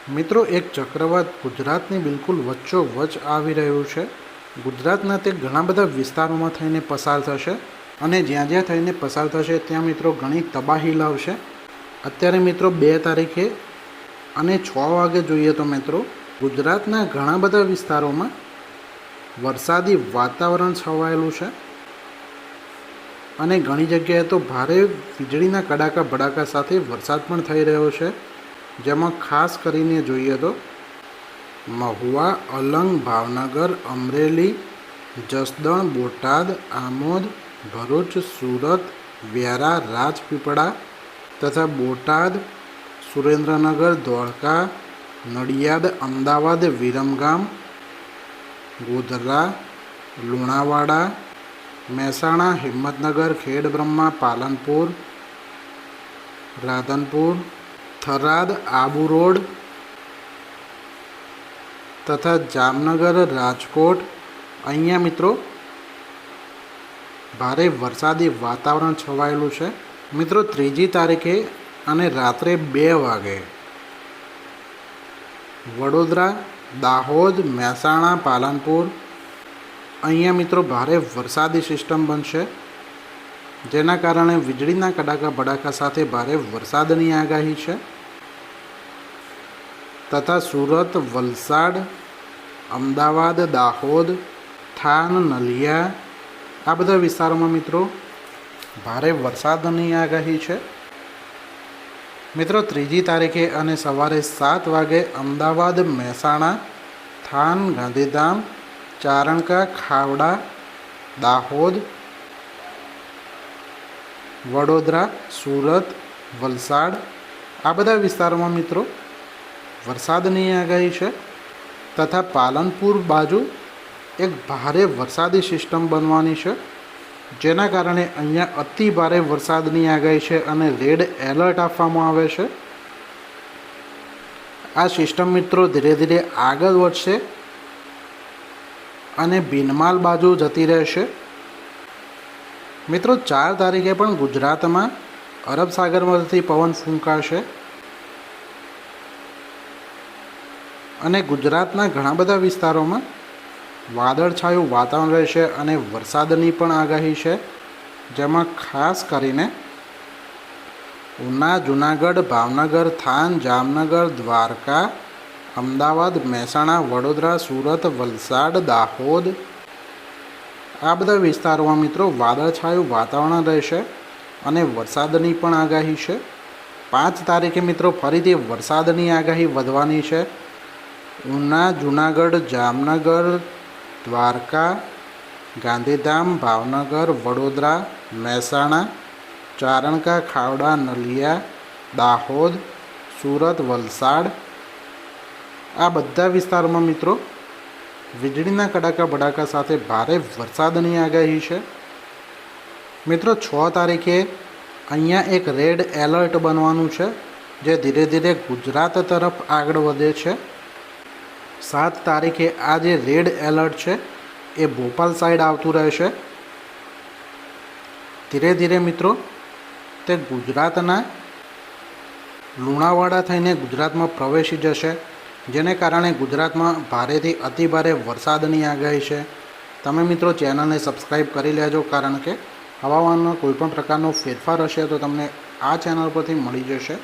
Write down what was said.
મિત્રો, એક ચક્રવાત ગુજરાતની બિલકુલ વચ્ચોવચ્ચ આવી રહ્યું છે. ગુજરાતના તે ઘણા બધા વિસ્તારોમાં થઈને પસાર થશે અને જ્યાં જ્યાં થઈને પસાર થશે ત્યાં મિત્રો ઘણી તબાહી લાવશે. અત્યારે મિત્રો 2 તારીખે અને 6 વાગે જોઈએ તો મિત્રો ગુજરાતના ઘણા બધા વિસ્તારોમાં વરસાદી વાતાવરણ છવાયેલું છે અને ઘણી જગ્યાએ તો ભારે વીજળીના કડાકા ભડાકા સાથે વરસાદ પણ થઈ રહ્યો છે. જેમાં ખાસ કરીને જોઈએ તો મહુવા, અલંગ, ભાવનગર, અમરેલી, જસદણ, બોટાદ, આમોદ, ભરૂચ, સુરત, વ્યારા, રાજપીપળા તથા બોટાદ, સુરેન્દ્રનગર, ધોળકા, નડિયાદ, અમદાવાદ, વિરમગામ, ગોધરા, લુણાવાડા, મહેસાણા, હિંમતનગર, ખેડબ્રહ્મા, પાલનપુર, રાધનપુર, થરાદ, આબુ રોડ તથા જામનગર, રાજકોટ અહીંયા મિત્રો ભારે વરસાદી વાતાવરણ છવાયેલું છે. મિત્રો 3જી તારીખે અને રાત્રે 2 વાગે વડોદરા, દાહોદ, મહેસાણા, પાલનપુર અહીંયા મિત્રો ભારે વરસાદી સિસ્ટમ બનશે, જેના કારણે વીજળીના કડાકા ભડાકા સાથે ભારે વરસાદની આગાહી છે. તથા સુરત, વલસાડ, અમદાવાદ, દાહોદ, થાન, નલિયા આ બધા વિસ્તારોમાં મિત્રો ભારે વરસાદની આગાહી છે. મિત્રો 3જી તારીખે અને સવારે 7 વાગે અમદાવાદ, મહેસાણા, થાન, ગાંધીધામ, ચારણકા, ખાવડા, દાહોદ, વડોદરા, સુરત, વલસાડ આ બધા વિસ્તારોમાં મિત્રો વરસાદની આગાહી છે. તથા પાલનપુર બાજુ એક ભારે વરસાદી સિસ્ટમ બનવાની છે, જેના કારણે અહીંયા અતિ ભારે વરસાદની આગાહી છે અને રેડ એલર્ટ આપવામાં આવે છે. આ સિસ્ટમ મિત્રો ધીરે ધીરે આગળ વધશે અને ભીનમાલ બાજુ જતી રહેશે. મિત્રો 4 તારીખે પણ ગુજરાતમાં અરબ સાગરમાંથી પવન ફૂંકાશે અને ગુજરાતના ઘણા બધા વિસ્તારોમાં વાદળછાયું વાતાવરણ રહેશે અને વરસાદની પણ આગાહી છે, જેમાં ખાસ કરીને ઉના, જૂનાગઢ, ભાવનગર, થાન, જામનગર, દ્વારકા, અમદાવાદ, મહેસાણા, વડોદરા, સુરત, વલસાડ, દાહોદ આ બધા વિસ્તારોમાં મિત્રો વાદળછાયું વાતાવરણ રહેશે અને વરસાદની પણ આગાહી છે. 5 તારીખે મિત્રો ફરીથી વરસાદની આગાહી વધવાની છે. ઉના, જૂનાગઢ, જામનગર, દ્વારકા, ગાંધીધામ, ભાવનગર, વડોદરા, મહેસાણા, ચારણકા, ખાવડા, નલિયા, દાહોદ, સુરત, વલસાડ આ બધા વિસ્તારોમાં મિત્રો વીજળીના કડાકા ભડાકા સાથે ભારે વરસાદની આગાહી છે. મિત્રો 6 તારીખે અહીંયા એક રેડ એલર્ટ બનવાનું છે, જે ધીરે ધીરે ગુજરાત તરફ આગળ વધે છે. 7 તારીખે આ જે રેડ એલર્ટ છે એ ભોપાલ સાઈડ આવતું રહેશે. ધીરે ધીરે મિત્રો તે ગુજરાતના લુણાવાડા થઈને ગુજરાતમાં પ્રવેશી જશે, જેને કારણે ગુજરાતમાં ભારેથી અતિભારે વરસાદની આગાહી છે. તમે મિત્રો ચેનલને સબસ્ક્રાઈબ કરી લેજો, કારણ કે હવામાનમાં કોઈપણ પ્રકારનો ફેરફાર હશે તો તમને આ ચેનલ પરથી મળી જશે.